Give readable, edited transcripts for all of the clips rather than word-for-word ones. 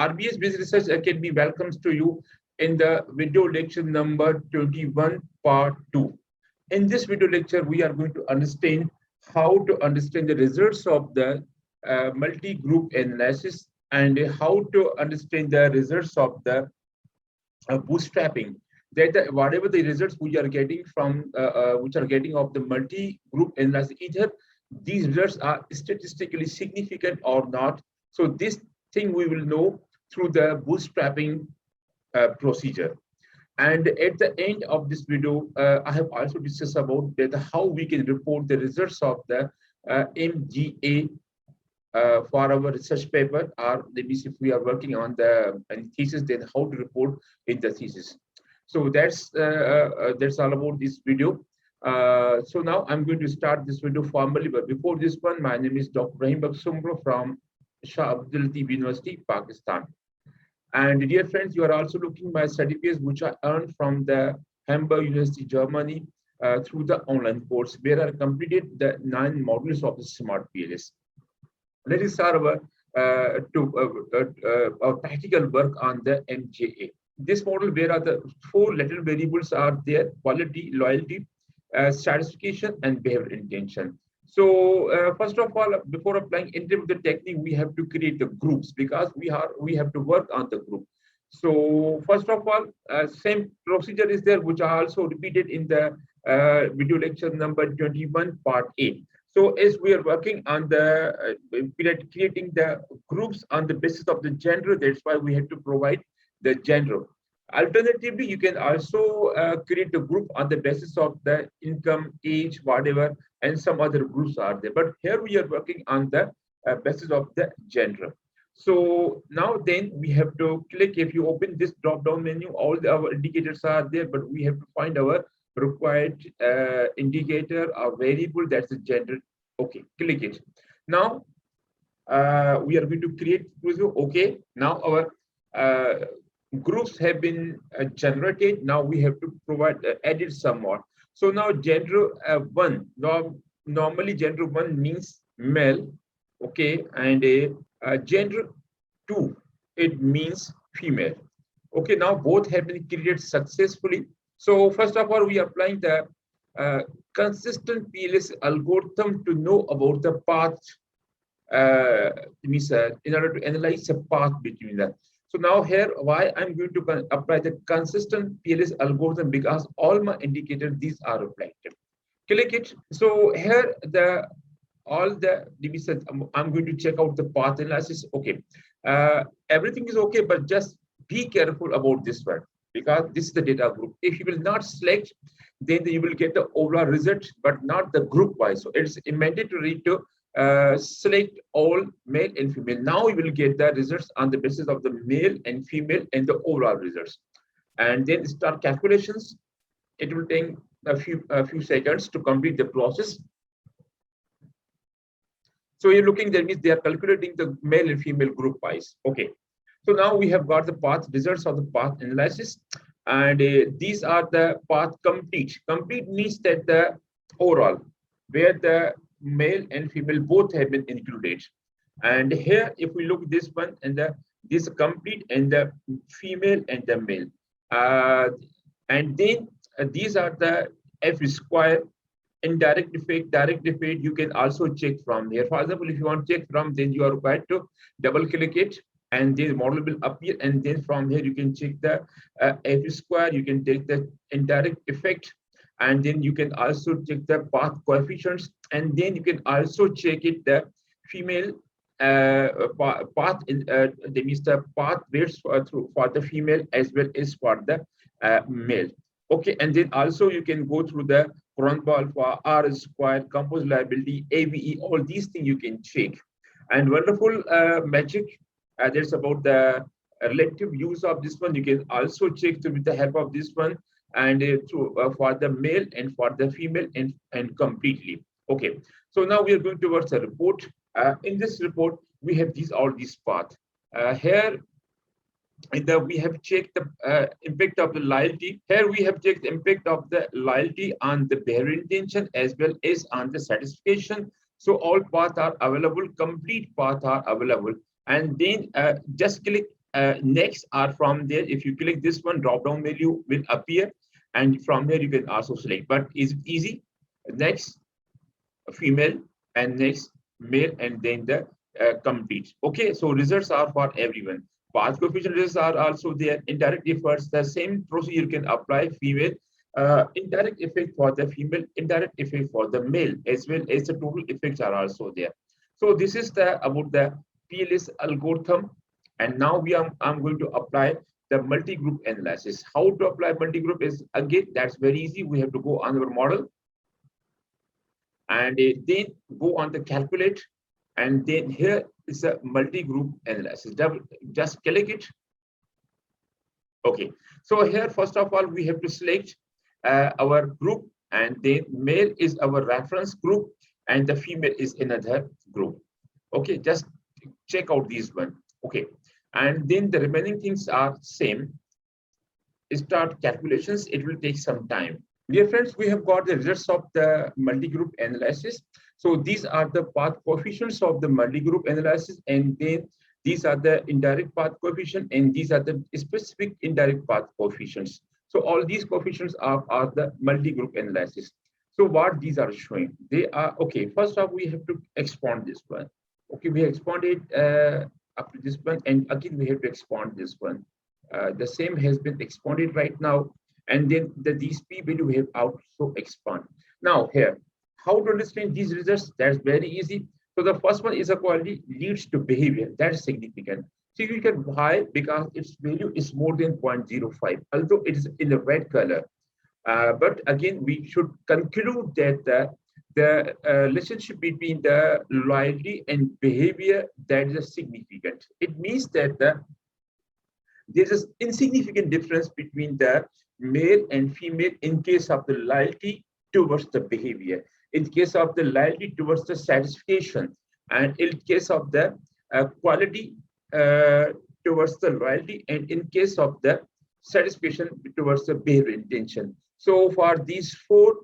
RBS Based Research Academy welcomes to you in the video lecture number 21, part 2. In this video lecture, we are going to understand how to understand the results of the multi-group analysis and how to understand the results of the bootstrapping. That whatever the results we are getting from which are getting of the multi-group analysis, either these results are statistically significant or not. So this thing we will know through the bootstrapping procedure. And at the end of this video, I have also discussed about that how we can report the results of the MGA for our research paper, or maybe if we are working on the thesis, then how to report in the thesis. So that's all about this video. So now I'm going to start this video formally, but before this one, my name is Dr. Rahim Baksumro from Shah Abdul Latif University, Pakistan. And dear friends, you are also looking my certificates which I earned from the Hamburg University, Germany, through the online course where I completed the 9 modules of the Smart PLS. Let us start our practical work on the MJA. This model, where are the 4 lateral variables are there: quality, loyalty, satisfaction, and behavior intention. So first of all, before applying any of the technique, we have to create the groups because we have to work on the group. So first of all, same procedure is there, which I also repeated in the video lecture number 21, part 8. So as we are working on the creating the groups on the basis of the gender, that's why we have to provide the gender. Alternatively, you can also create a group on the basis of the income, age, whatever, and some other groups are there. But here we are working on the basis of the gender. So now then we have to click. If you open this drop-down menu, all our indicators are there, but we have to find our required indicator or variable, that's the gender. Okay, click it. Now we are going to create. Okay, now our groups have been generated. Now we have to provide edit some more. So now gender 1. Normally gender 1 means male. Okay, and gender 2, it means female. Okay, now both have been created successfully. So first of all, we are applying the consistent PLS algorithm to know about the path. In order to analyze the path between them. So now here, why I'm going to apply the consistent PLS algorithm, because all my indicators, these are reflected. Click it. So here I'm going to check out the path analysis. Okay, everything is okay, but just be careful about this one because this is the data group. If you will not select, then you will get the overall result, but not the group wise. So it's mandatory to select all male and female. Now you will get the results on the basis of the male and female and the overall results. And then start calculations. It will take a few seconds to complete the process. So you're looking, that means they are calculating the male and female group wise. Okay. So now we have got the path results of the path analysis. And these are the path complete. Complete means that the overall, where the male and female both have been included. And here, if we look at this one, and this complete and the female and the male. And then these are the F square, indirect effect, direct effect. You can also check from here. For example, if you want to check from, then you are required to double click it, and the model will appear. And then from here, you can check the F square. You can take the indirect effect. And then you can also check the path coefficients, and then you can also check it the female path. That means the path weights for the female as well as for the male. Okay, and then also you can go through the Cronball for R square, composite liability, AVE, all these things you can check. And wonderful magic. That's about the relative use of this one. You can also check with the help of this one. And for the male and for the female and completely. Okay, so now we are going towards a report. In this report, we have all these paths. Here, we have checked the impact of the loyalty. Here we have checked the impact of the loyalty on the behavior intention as well as on the satisfaction. So all paths are available, complete paths are available. And then just click next are from there. If you click this one, drop down menu will appear, and from here you can also select. But is easy. Next, female, and next male, and then the complete. Okay, so results are for everyone. Path coefficient results are also there. Indirect efforts, the same procedure can apply. Female, indirect effect for the female, indirect effect for the male, as well as the total effects are also there. So this is the about the PLS algorithm, and now I'm going to apply the multi-group analysis. How to apply multi-group is, again, that's very easy. We have to go on our model, and then go on the calculate, and then here is a multi-group analysis. Just click it. Okay, so here first of all we have to select our group, and then male is our reference group and the female is another group. Okay, just check out these one. Okay, and then the remaining things are same. Start calculations, it will take some time. Dear friends, we have got the results of the multi-group analysis. So these are the path coefficients of the multi-group analysis, and then these are the indirect path coefficient, and these are the specific indirect path coefficients. So all these coefficients are the multi-group analysis. So what these are showing, they are, okay, first off, we have to expand this one. Okay, we expanded up to this one, and again, we have to expand this one. The same has been expanded right now, and then these p value we have also expand. Now here, how to understand these results? That's very easy. So the first one is a quality leads to behavior. That is significant. So you can why? Because its value is more than 0.05, although it is in the red color. But again, we should conclude that the relationship between the loyalty and behavior, that is significant. It means that there is an insignificant difference between the male and female in case of the loyalty towards the behavior, in case of the loyalty towards the satisfaction, and in case of the quality towards the loyalty, and in case of the satisfaction towards the behavior intention. So for these four,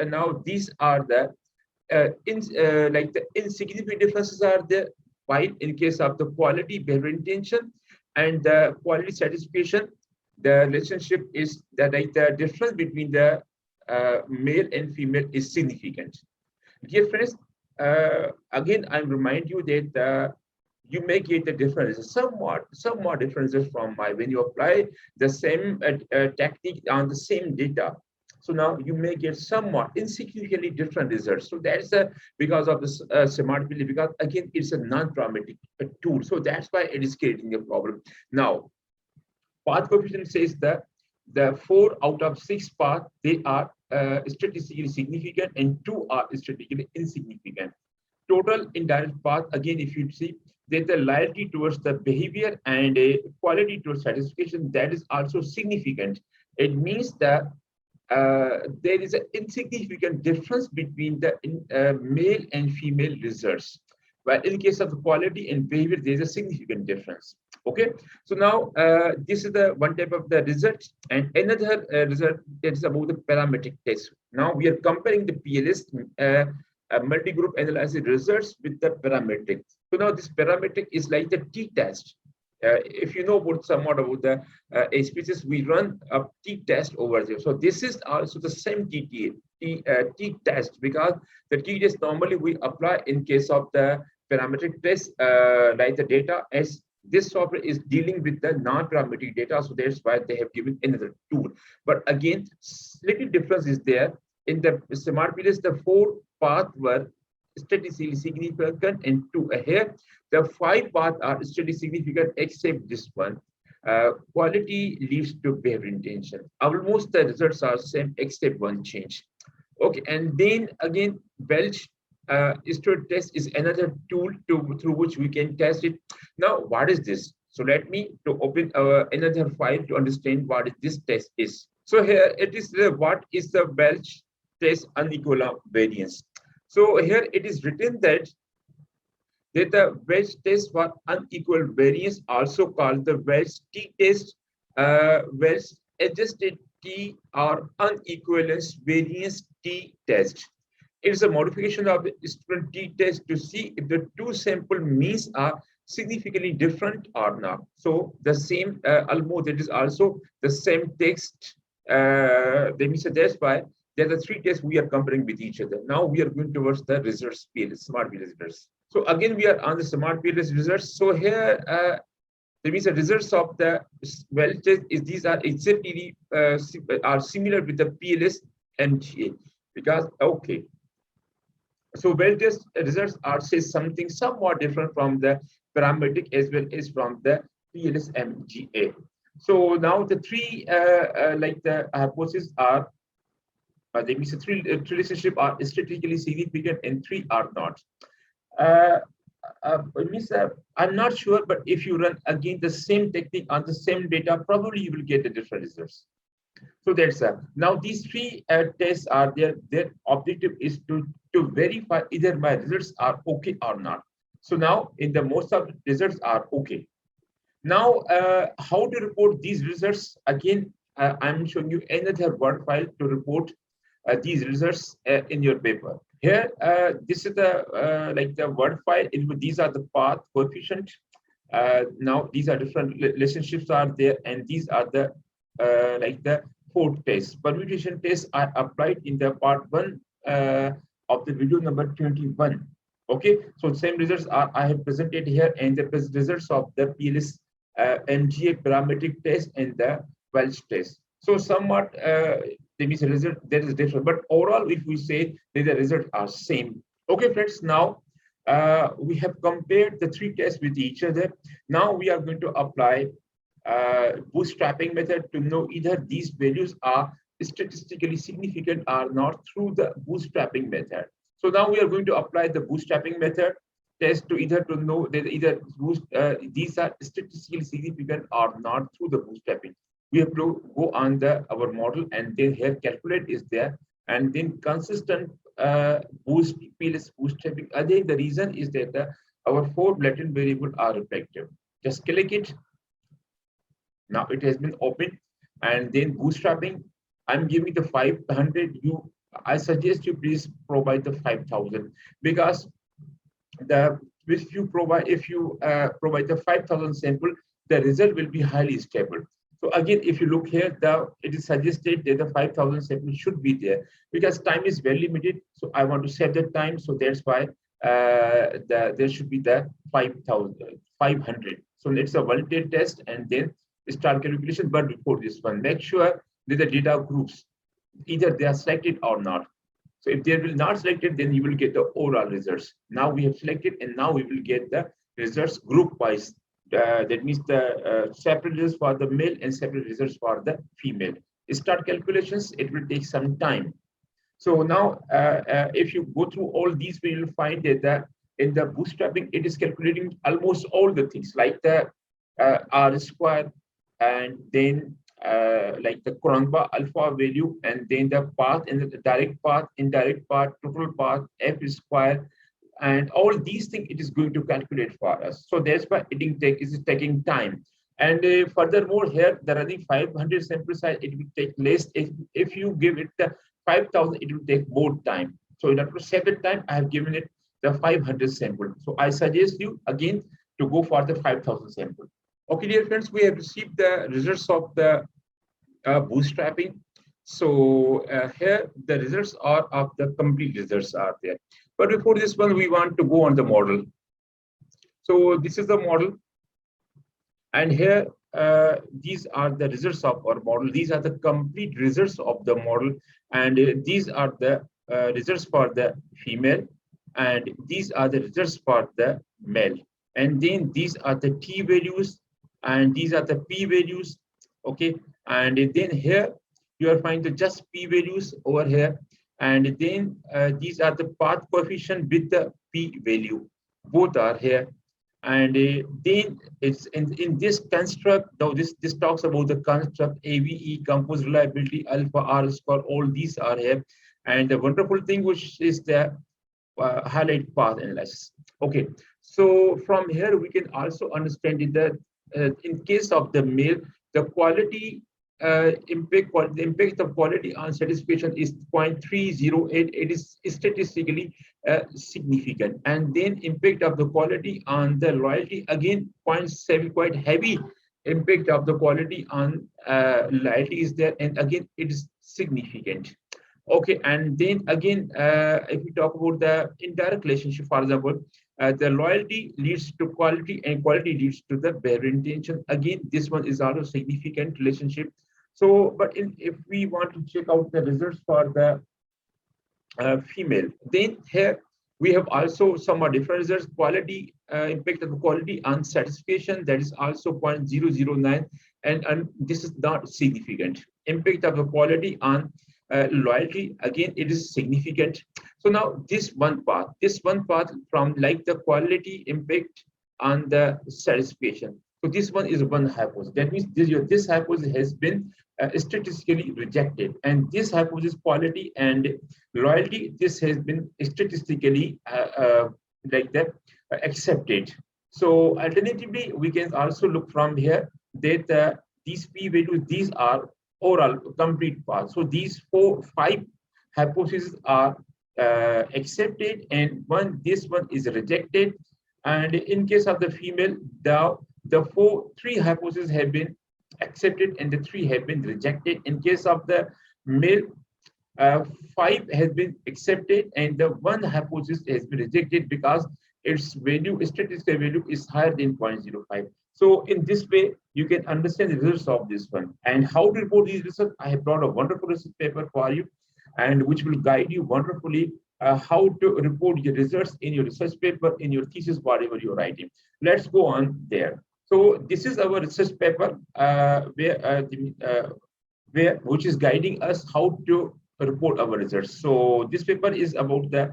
now these are the like the insignificant differences are there, while in case of the quality, behavior intention, and the quality satisfaction, the relationship is that like the difference between the male and female is significant. Dear friends, again, I remind you that you may get the differences, somewhat differences from when you apply the same technique on the same data. So now you may get somewhat insignificantly different results. So that's because of this semantically, because again, it's a non-parametric tool. So that's why it is creating a problem. Now, path coefficient says that the 4 out of 6 paths, they are statistically significant and 2 are statistically insignificant. Total indirect path, again, if you see that the loyalty towards the behavior and a quality towards satisfaction, that is also significant. It means that there is an insignificant difference between the male and female results. But in case of the quality and behavior, there is a significant difference. Okay, so now this is the one type of the result, and another result that is about the parametric test. Now we are comparing the PLS multi-group analysis results with the parametric. So now this parametric is like the t-test. If you know about somewhat about the species, we run a t-test over there. So this is also the same t-test, because the t-test normally we apply in case of the parametric test, like the data, as this software is dealing with the non-parametric data. So that's why they have given another tool. But again, little difference is there. In the smart PLS, the 4 paths were statistically significant, and 2 here. The 5 paths are statistically significant except this one. Quality leads to behavior intention. Almost the results are same except one change. Okay, and then again, Welch test is another tool through which we can test it. Now, what is this? So let me to open another file to understand what this test is. So here it is. What is the Welch test unequal variance? So here it is written that the Welch test for unequal variance, also called the Welch t-test, Welch adjusted t or unequivalence variance t-test. It is a modification of the student t-test to see if the 2 sample means are significantly different or not. So the same almost it is also the same text. Let me say that's why there are three tests we are comparing with each other. Now we are going towards the results PLS, smart PLS results. So again, we are on the smart PLS results. So here, there means the results of the Welch test is these are exactly are similar with the PLS MGA because okay. So Welch test results are say something somewhat different from the parametric as well as from the PLS-MGA. So now the three like the hypotheses are they means the three relationship are statistically significant and three are not. Uh, means I'm not sure, but if you run again the same technique on the same data, probably you will get the different results. So that's now these three tests are there. Their objective is to verify either my results are okay or not. So now in the most of the results are okay. Now how to report these results? Again, I'm showing you another Word file to report these results in your paper. Here, this is the like the Word file. These are the path coefficient. Now these are different relationships are there, and these are the like the fourth test. Permutation tests are applied in the part 1 of the video number 21. Okay, so same results are I have presented here, and the results of the PLS MGA parametric test and the Welch test. So somewhat there is a result that is different, but overall, if we say that the results are same. Okay, friends. Now we have compared the three tests with each other. Now we are going to apply bootstrapping method to know either these values are statistically significant or not through the bootstrapping method. So now we are going to apply the bootstrapping method test to either to know that either these are statistically significant or not through the bootstrapping. We have to go on the our model and then here calculate is there and then consistent PLS bootstrapping. Again, the reason is that our four latent variables are reflective. Just click it. Now it has been opened and then bootstrapping. I'm giving the 500. I suggest you please provide the 5,000 because if you provide the 5,000 sample, the result will be highly stable. So again, if you look here, it is suggested that the 5,000 sample should be there because time is very limited. So I want to save the time. So that's why there should be the 500. So let's a one-day test and then start calculation. But before this one, make sure that the data groups either they are selected or not. So if they will not selected, then you will get the overall results. Now we have selected, and now we will get the results group wise. That means the separate results for the male and separate results for the female. Start calculations, it will take some time. So now, if you go through all these, we will find that in the bootstrapping, it is calculating almost all the things like the R square, and then like the Cronbach alpha value, and then the path and the direct path, indirect path, total path, F square, and all these things it is going to calculate for us. So that's why it is taking time. And furthermore, here the running 500 sample size, it will take less. If you give it the 5,000, it will take more time. So in order to save the time, I have given it the 500 sample. So I suggest you again to go for the 5,000 sample. Okay, dear friends, we have received the results of the bootstrapping. So here the results are of the complete results are there. But before this one, we want to go on the model. So this is the model. And here, these are the results of our model. These are the complete results of the model. And these are the results for the female. And these are the results for the male. And then these are the T values. And these are the P values. Okay. And then here, you are finding just P values over here. And then these are the path coefficient with the P value. Both are here. And then it's in this construct, now this talks about the construct AVE, composite reliability, alpha, R score, all these are here. And the wonderful thing which is the highlight path analysis. Okay, so from here we can also understand that in case of the male, the quality the impact of quality on satisfaction is 0.308. It is statistically significant. And then impact of the quality on the loyalty, again, 0.7, quite heavy impact of the quality on loyalty is there, and again it is significant. Okay, and then again, if we talk about the indirect relationship, for example, the loyalty leads to quality and quality leads to the behavior intention. Again, this one is also significant relationship. So, but if we want to check out the results for the female, then here we have also some different results. Quality, impact of quality on satisfaction, that is also 0.009, and this is not significant. Impact of the quality on loyalty, again it is significant. So now this one part from like the quality impact on the satisfaction, so this one is one hypothesis. That means this hypothesis has been statistically rejected, and this hypothesis, quality and loyalty, this has been statistically like that accepted. So alternatively, we can also look from here that these p values, these are overall complete path. So these 5 hypotheses are accepted, and this one is rejected. And in case of the female, the 3 hypotheses have been accepted and the 3 have been rejected. In case of the male, 5 has been accepted and the 1 hypothesis has been rejected because its value, statistical value, is higher than 0.05. So in this way, you can understand the results of this one. And how to report these results, I have brought a wonderful research paper for you, and which will guide you wonderfully how to report your results in your research paper, in your thesis, whatever you're writing. Let's go on there. So this is our research paper which is guiding us how to report our results. So this paper is about the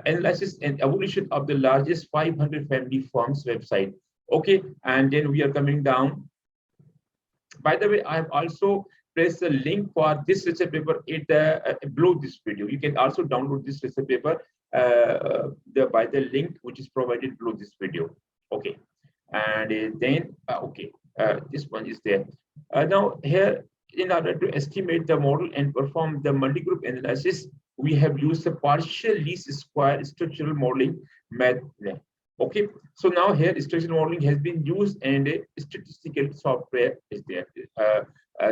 analysis and evolution of the largest 500 family firms website. Okay, and then we are coming down. By the way, I have also placed the link for this research paper below this video. You can also download this research paper by the link which is provided below this video. Okay, and then this one is there. Now here, in order to estimate the model and perform the multi-group analysis, we have used the partial least square structural modeling method. Okay, so now here structural modeling has been used and a statistical software is there.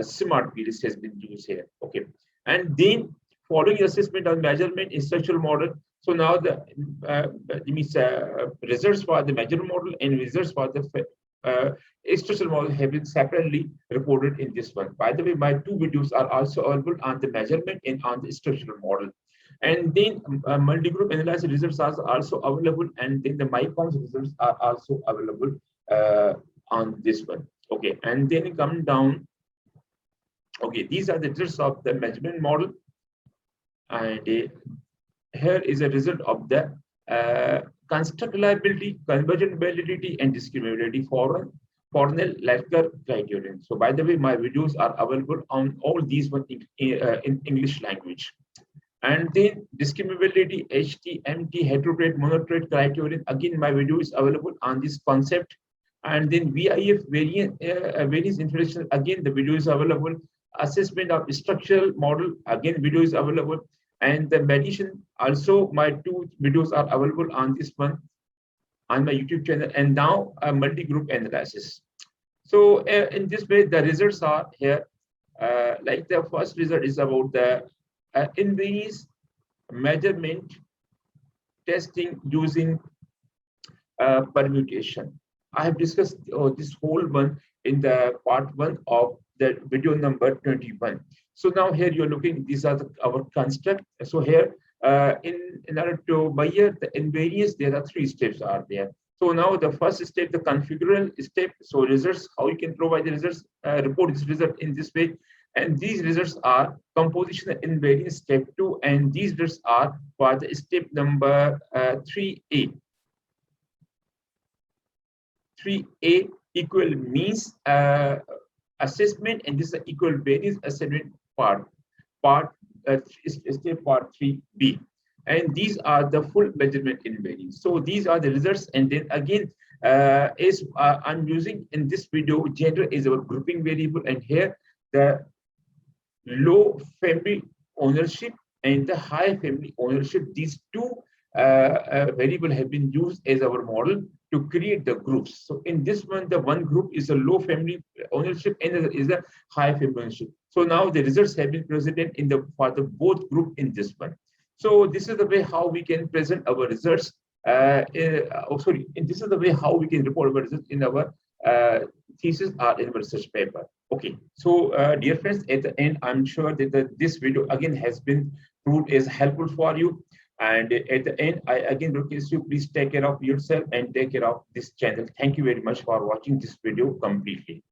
Smart PLS has been used here. Okay, and then following assessment of measurement in structural model. So now the results for the measurement model and results for the structural model have been separately reported in this one. By the way, my 2 videos are also available on the measurement and on the structural model. And then multi-group analysis results are also available, and then the MyComs results are also available on this one. Okay, and then come down. Okay, these are the results of the measurement model, and here is a result of the construct reliability, conversion validity, and discriminability for Cornell-Lasker criterion. So by the way, my videos are available on all these one in English language. And then discriminability, HTMT, heterotrade, monotrade criterion. Again, my video is available on this concept. And then VIF, variance information. Again, the video is available. Assessment of structural model. Again, video is available. And the mediation, also my 2 videos are available on this one on my YouTube channel. And now a multi-group analysis. So in this way, the results are here. Like the first result is about the invariance measurement testing using permutation. I have discussed this whole one in the part 1 of the video number 21. So now here you're looking, these are our construct. So here in order to measure the invariance, there are 3 steps are there. So now the first step, the configural step. So results, how you can provide the results, report this result in this way. And these results are composition invariance step 2, and these results are for the step number 3A. 3A equal means assessment, and this is equal variance assessment part step part 3B. And these are the full measurement invariance. So these are the results, and then again I'm using in this video gender is our grouping variable, and here the low family ownership and the high family ownership. These two variables have been used as our model to create the groups. So in this one, the one group is a low family ownership and is a high family ownership. So now the results have been presented in the for the both group in this one. So this is the way how we can present our results. This is the way how we can report our results in our thesis or in our research paper. Okay, so dear friends, at the end, I'm sure that this video again has been proved as helpful for you. And at the end, I again request you, please take care of yourself and take care of this channel. Thank you very much for watching this video completely.